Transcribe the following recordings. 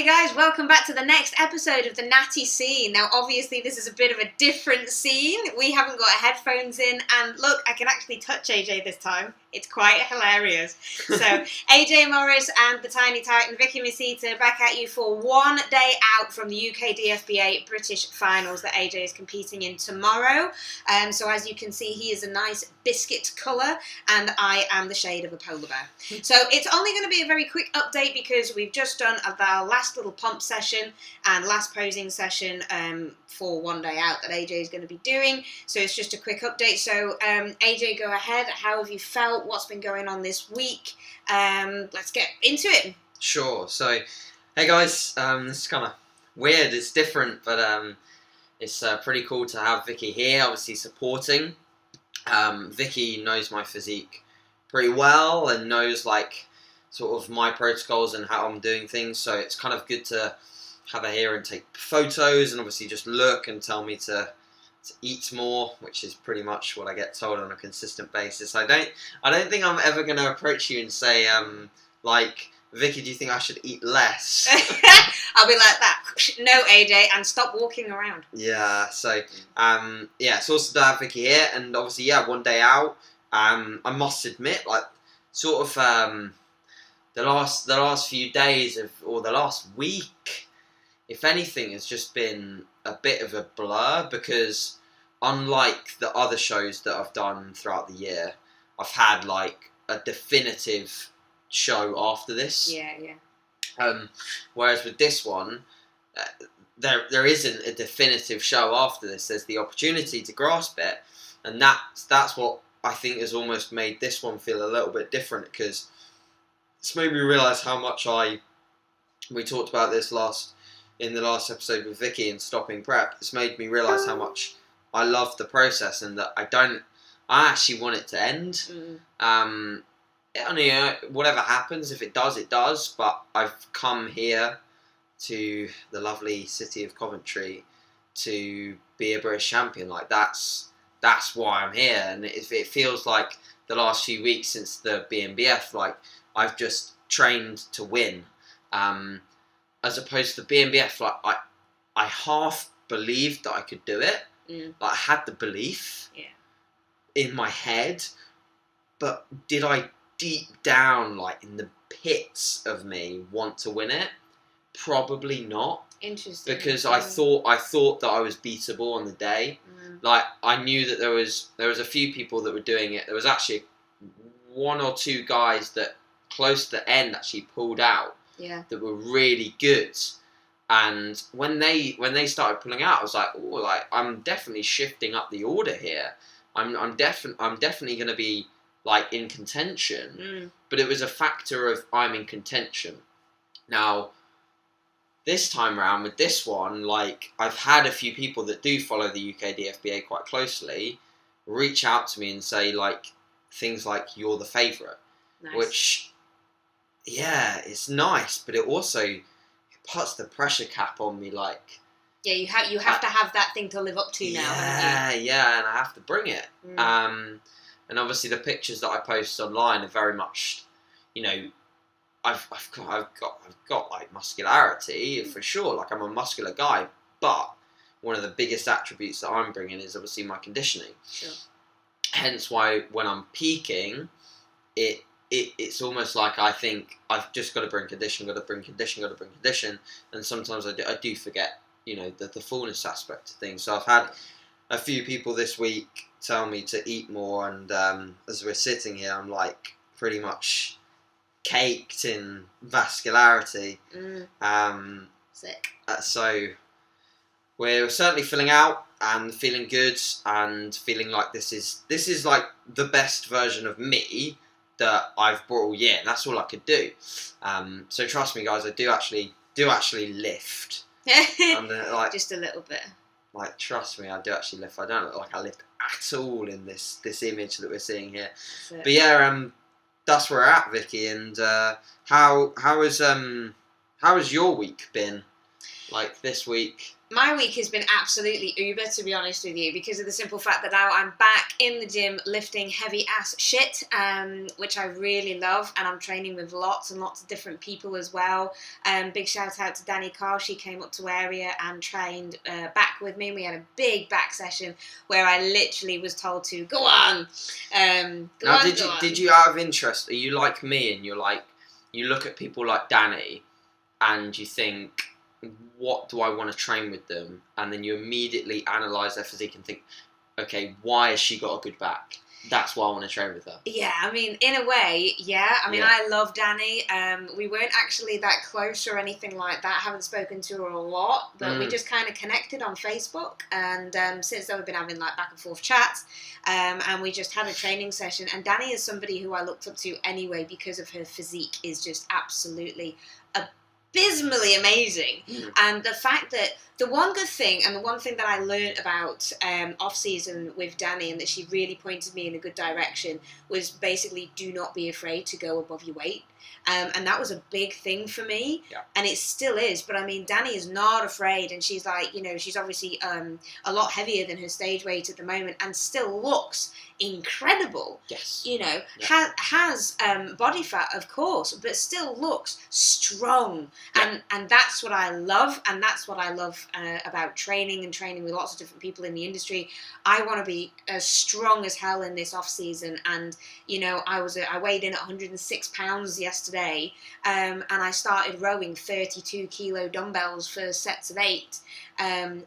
Hey guys, welcome back to the next episode of the Natty scene. Now obviously this is a bit of a different scene. We haven't got headphones in and look, I can actually touch AJ this time. It's quite hilarious. So AJ Morris and the Tiny Titan Vicky Masita back at you for 1 day out from the UKDFBA British Finals that AJ is competing in tomorrow. So as you can see, he is a nice biscuit colour and I am the shade of a polar bear. So it's only going to be a very quick update because we've just done our last little pump session and last posing session for 1 day out that AJ is going to be doing. So it's just a quick update. So AJ, go ahead. How have you felt? What's been going on this week? Let's get into it. Sure. So, hey guys, this is kind of weird. It's different, but it's pretty cool to have Vicky here, obviously supporting. Vicky knows my physique pretty well and knows like sort of my protocols and how I'm doing things. So it's kind of good to have her here and take photos and obviously just look and tell me to eat more, which is pretty much what I get told on a consistent basis. I don't think I'm ever going to approach you and say, like, Vicky, do you think I should eat less? I'll be like that. No, AJ, and stop walking around. Yeah, so, yeah, it's awesome to have Vicky here, and obviously, yeah, 1 day out. I must admit, like, sort of, the last few days or the last week, if anything, has just been a bit of a blur because unlike the other shows that I've done throughout the year, I've had like a definitive show after this. Yeah. Whereas with this one, there isn't a definitive show after this. There's the opportunity to grasp it, and that's what I think has almost made this one feel a little bit different because it's made me realise how much we talked about this in the last episode with Vicky and stopping prep. It's made me realise how much I love the process and that I actually want it to end. Whatever happens, if it does, it does. But I've come here to the lovely city of Coventry to be a British champion. Like that's why I'm here, and it feels like the last few weeks since the BNBF, like I've just trained to win. As opposed to the BNBF, like I half believed that I could do it. Like I had the belief in my head, but did I deep down, like in the pits of me, want to win it? Probably not. Interesting. Because I thought that I was beatable on the day. Like I knew that there was a few people that were doing it. There was actually one or two guys that close to the end actually pulled out. Yeah. That were really good, and when they started pulling out, I was like, oh, like I'm definitely shifting up the order here. I'm definitely going to be like in contention. But it was a factor of I'm in contention. Now, this time around with this one, like I've had a few people that do follow the UKDFBA quite closely reach out to me and say like things like you're the favourite, Nice. Which. Yeah, it's nice, but it puts the pressure cap on me. Like, yeah, you have to have that thing to live up to now. Yeah, and I have to bring it. And obviously the pictures that I post online are very much, you know, I've got like muscularity for sure. Like I'm a muscular guy, but one of the biggest attributes that I'm bringing is obviously my conditioning. Sure. Hence why when I'm peaking, it's almost like I think I've just got to bring condition, and sometimes I do forget, you know, the fullness aspect of things. So I've had a few people this week tell me to eat more, and as we're sitting here, I'm like pretty much caked in vascularity. Sick. So we're certainly filling out and feeling good and feeling like this is like the best version of me that I've brought all year, and that's all I could do. So trust me, guys, I do actually lift. Like just a little bit. Like trust me, I do actually lift. I don't look like I lift at all in this image that we're seeing here. But yeah, that's where we're at, Vicky. And how has your week been? Like this week My week has been absolutely uber, to be honest with you, because of the simple fact that now I'm back in the gym lifting heavy ass shit, which I really love, and I'm training with lots and lots of different people as well. Big shout out to Danny Carr. She came up to area and trained back with me. We had a big back session where I literally was told to go on. Did you out of interest? Are you like me and you're like, you look at people like Danny and you think, what do I want to train with them? And then you immediately analyse their physique and think, okay, why has she got a good back? That's why I want to train with her. Yeah, I mean, in a way, yeah. I mean, I love Danny. We weren't actually that close or anything like that. I haven't spoken to her a lot, but we just kind of connected on Facebook. And since then, we've been having like back and forth chats. And we just had a training session. And Danny is somebody who I looked up to anyway because of her physique is just absolutely abysmally amazing. And the fact that the one good thing and the one thing that I learned about off season with Danny, and that she really pointed me in a good direction, was basically do not be afraid to go above your weight. And that was a big thing for me, and it still is. But I mean, Danny is not afraid, and she's like, you know, she's obviously a lot heavier than her stage weight at the moment, and still looks incredible. Yes. You know, has body fat, of course, but still looks strong. And that's what I love, and that's what I love about training and training with lots of different people in the industry. I want to be as strong as hell in this off season, and you know, I weighed in at 106 pounds yesterday, and I started rowing 32 kilo dumbbells for sets of 8,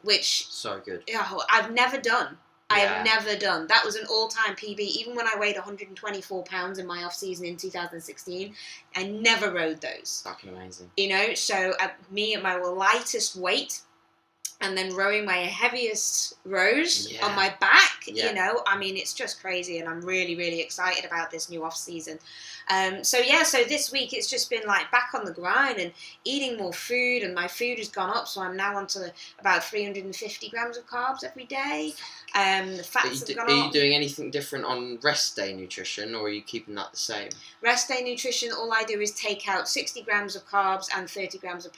which so good. I've never done. I have never done. That was an all-time PB. Even when I weighed 124 pounds in my off-season in 2016, I never rode those. Fucking amazing. You know, so me at my lightest weight, and then rowing my heaviest rows on my back, you know, I mean, it's just crazy, and I'm really, really excited about this new off-season. So this week it's just been like back on the grind and eating more food, and my food has gone up, so I'm now on to about 350 grams of carbs every day. The fats have gone up. Are you doing anything different on rest day nutrition, or are you keeping that the same? Rest day nutrition, all I do is take out 60 grams of carbs and 30 grams of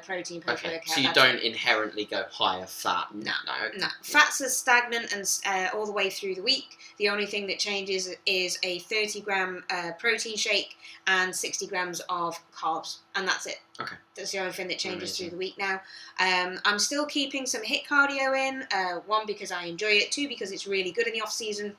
protein per workout. So you don't inherently go higher fat? No. Fats are stagnant and all the way through the week. The only thing that changes is a 30 gram protein shake and 60 grams of carbs, and that's it. Okay. That's the only thing that changes through the week now. I'm still keeping some HIIT cardio in, one because I enjoy it, two because it's really good in the off season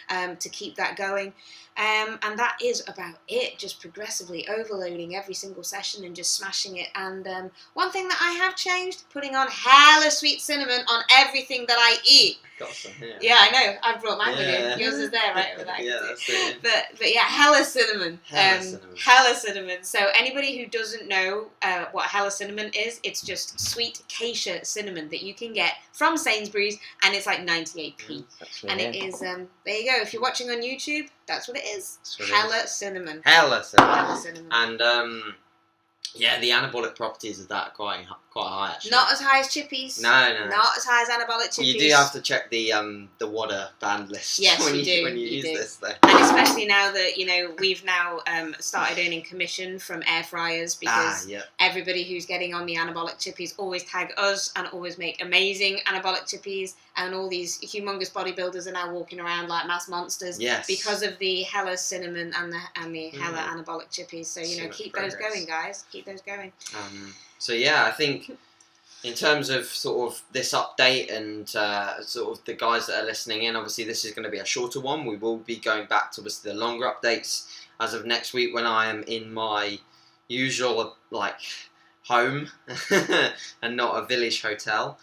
to keep that going. And that is about it, just progressively overloading every single session and just smashing it. And one thing that I have changed, putting on hella sweet cinnamon on everything that I eat. Got some here. Yeah, I know. I brought mine with you. Yours is there, right? Over there. Yeah, that's it. But yeah, hella cinnamon. Hella cinnamon. So anybody who doesn't know what hella cinnamon is, it's just sweet acacia cinnamon that you can get from Sainsbury's, and it's like 98p. And it is, there you go. If you're watching on YouTube, that's what it is. Hella cinnamon. Hella cinnamon. And the anabolic properties of that are quite high actually. Not as high as chippies. No. Not as high as anabolic chippies. You do have to check the WADA band list. Yes, when you do. When you use this, though. And especially now that, you know, we've now started earning commission from air fryers, because everybody who's getting on the anabolic chippies always tag us and always make amazing anabolic chippies, and all these humongous bodybuilders are now walking around like mass monsters because of the hella cinnamon and the hella anabolic chippies. So, you know, keep those going, guys. Keep those going. So yeah, I think in terms of sort of this update and sort of the guys that are listening in, obviously this is going to be a shorter one. We will be going back to obviously the longer updates as of next week, when I am in my usual like home and not a village hotel.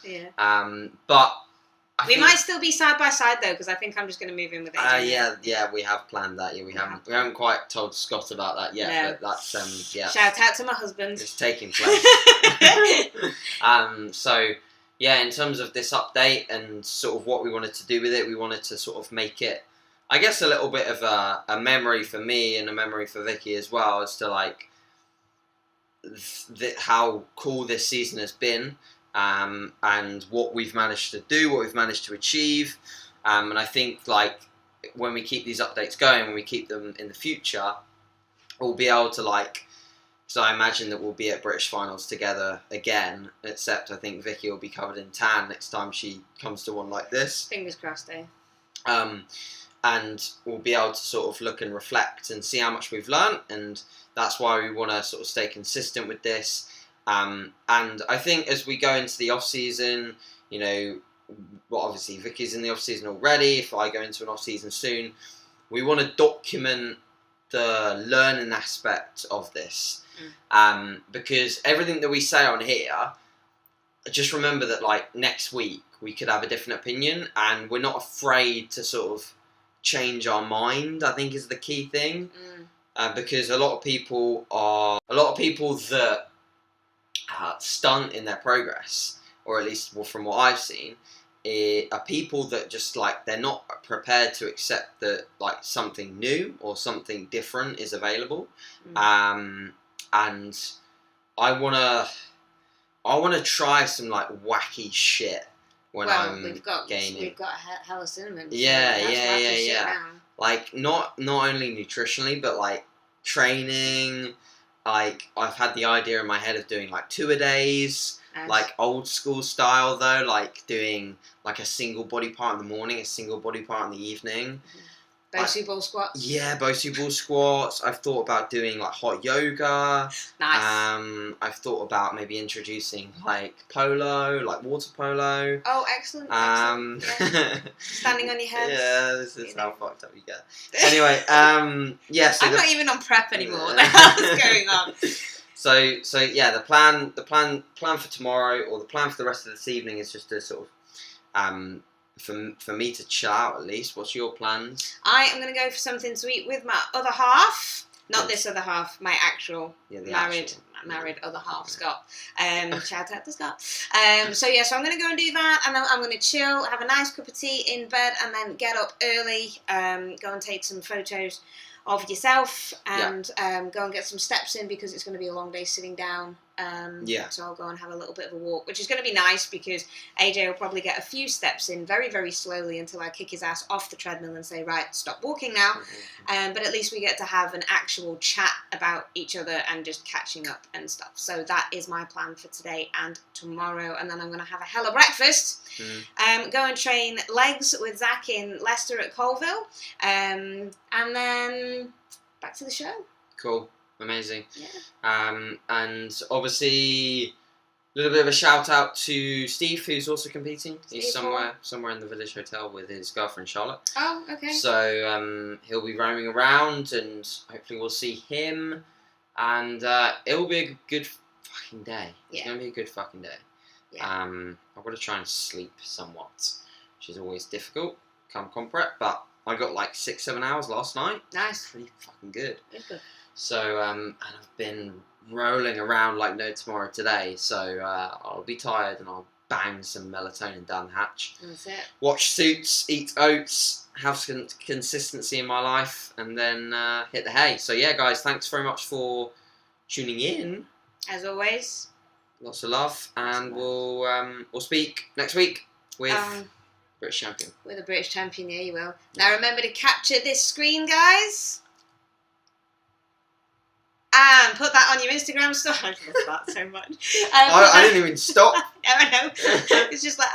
But we might still be side by side though, because I think I'm just going to move in with AJ. We have planned that. We haven't quite told Scott about that yet, but that's Shout out to my husband. It's taking place. So yeah, in terms of this update and sort of what we wanted to do with it, we wanted to sort of make it, I guess, a little bit of a memory for me and a memory for Vicky as well, as to like how cool this season has been. And what we've managed to do, what we've managed to achieve, and I think like when we keep these updates going, when we keep them in the future, we'll be able to like So I imagine that we'll be at British Finals together again, except I think Vicky will be covered in tan next time she comes to one like this. Fingers crossed, eh? And we'll be able to sort of look and reflect and see how much we've learnt, and that's why we want to sort of stay consistent with this. And I think as we go into the off-season, you know, well, obviously Vicky's in the off-season already, if I go into an off-season soon, we want to document the learning aspect of this. Because everything that we say on here, just remember that like next week we could have a different opinion, and we're not afraid to sort of change our mind, I think is the key thing. Because a lot of people that stunt in their progress, or at least from what I've seen, are people that just like, they're not prepared to accept that like something new or something different is available. And I wanna try some like wacky shit when I'm gaining. We've got hella cinnamon. So Yeah. Like not only nutritionally, but like training. Like I've had the idea in my head of doing like 2-a-days, like old school style though, like doing like a single body part in the morning, a single body part in the evening. Bosu ball squats. Yeah, Bosu ball squats. I've thought about doing like hot yoga. Nice. I've thought about maybe introducing like polo, like water polo. Oh, excellent. Yeah. Standing on your head. Yeah, this is how fucked up you get. Anyway, yeah. So I'm not even on prep anymore. What the hell is going on? So yeah, the plan for tomorrow, or the plan for the rest of this evening, is just to sort of for me to chill out at least. What's your plans? I am going to go for something to eat with my other half. Not this other half, my actual married other half, Scott. Shout out to Scott. So I'm going to go and do that, and I'm going to chill, have a nice cup of tea in bed, and then get up early, go and take some photos of yourself, and go and get some steps in, because it's going to be a long day sitting down. So I'll go and have a little bit of a walk, which is going to be nice, because AJ will probably get a few steps in very, very slowly until I kick his ass off the treadmill and say, right, stop walking now. But at least we get to have an actual chat about each other and just catching up and stuff. So that is my plan for today and tomorrow. And then I'm going to have a hella breakfast, go and train legs with Zach in Leicester at Colville, and then back to the show. Cool. Amazing. Yeah. And obviously a little bit of a shout out to Steve, who's also competing. He's somewhere in the Village Hotel with his girlfriend Charlotte. Oh, okay. So he'll be roaming around, and hopefully we'll see him, and it will be a good fucking day. Yeah. It's gonna be a good fucking day. Yeah. I've got to try and sleep somewhat, which is always difficult come prep, but I got like 6-7 hours last night. Nice. Pretty fucking good. It's good. So, and I've been rolling around like no tomorrow today, so I'll be tired, and I'll bang some melatonin down the hatch. That's it. Watch Suits, eat oats, have some consistency in my life, and then hit the hay. So yeah, guys, thanks very much for tuning in. As always. Lots of love, and we'll speak next week with British champion. With a British champion, yeah, you will. Now remember to capture this screen, guys. And put that on your Instagram story. I love that so much. I didn't even stop. I know. It's just like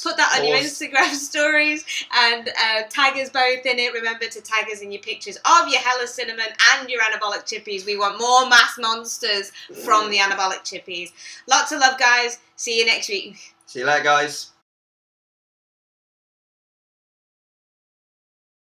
put that on your Instagram stories, and tag us both in it. Remember to tag us in your pictures of your Hella Cinnamon and your anabolic chippies. We want more mass monsters from the anabolic chippies. Lots of love, guys. See you next week. See you later, guys.